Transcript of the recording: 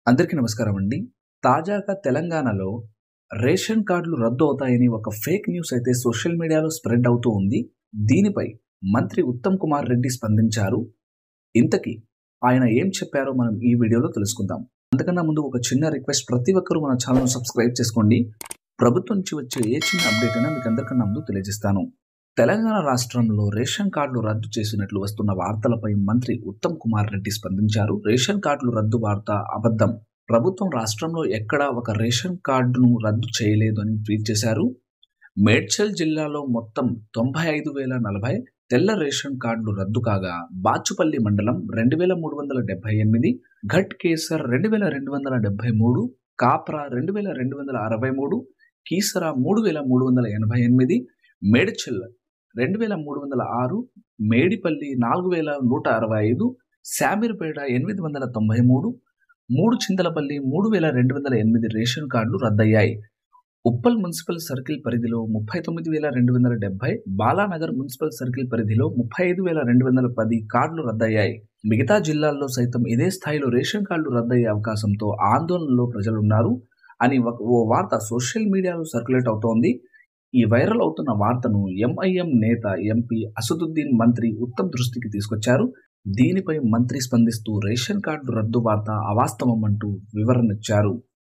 అందరికీ నమస్కారం అండి. తాజాగా తెలంగాణలో రేషన్ కార్డులు రద్దు అవుతాయని ఒక ఫేక్ న్యూస్ అయితే సోషల్ మీడియాలో స్ప్రెడ్ అవుతూ ఉంది. దీనిపై మంత్రి ఉత్తమ్ కుమార్ రెడ్డి స్పందించారు. ఇంతకీ ఆయన ఏం చెప్పారో మనం ఈ వీడియోలో తెలుసుకుందాం. అంతకన్నా ముందు ఒక చిన్న రిక్వెస్ట్, ప్రతి ఒక్కరూ మన ఛానల్‌ను సబ్స్క్రైబ్ చేసుకోండి. ప్రభుత్వం నుంచి వచ్చే ఏ చిన్న అప్డేట్ అయినా మీకు అందరికన్నా ముందు తెలియజేస్తాను. తెలంగాణ రాష్ట్రంలో రేషన్ కార్డులు రద్దు చేసినట్లు వస్తున్న వార్తలపై మంత్రి ఉత్తమ్ కుమార్ రెడ్డి స్పందించారు. రేషన్ కార్డులు రద్దు వార్త అబద్ధం. ప్రభుత్వం రాష్ట్రంలో ఎక్కడా ఒక రేషన్ కార్డును రద్దు చేయలేదు అని ట్వీట్ చేశారు. మేడ్చల్ జిల్లాలో మొత్తం 95,040 తెల్ల రేషన్ కార్డులు రద్దు కాగా, బాచుపల్లి మండలం 2,378, ఘట్ కేసర్ 2,273, కాప్రా 2,263, కీసర 3,388, మేడ్చల్ 2,306, మేడిపల్లి 4,165, శామీర్పేట 893, చింతలపల్లి 3,208 రేషన్ కార్డులు రద్దయ్యాయి. ఉప్పల్ మున్సిపల్ సర్కిల్ పరిధిలో 39,270, బాలానగర్ మున్సిపల్ సర్కిల్ పరిధిలో 35,210 కార్డులు రద్దయ్యాయి. మిగతా జిల్లాల్లో సైతం ఇదే స్థాయిలో రేషన్ కార్డులు రద్దయ్యే అవకాశంతో ఆందోళనలో ప్రజలున్నారు అని ఓ వార్త సోషల్ మీడియాలో సర్క్యులేట్ అవుతోంది. ఈ వైరల్ అవుతున్న వార్తను ఎంఐఎం నేత ఎంపీ అసదుద్దీన్ మంత్రి ఉత్తమ్ దృష్టికి తీసుకొచ్చారు. దీనిపై మంత్రి స్పందిస్తూ రేషన్ కార్డు రద్దు వార్త అవాస్తవం అంటూ వివరణిచ్చారు.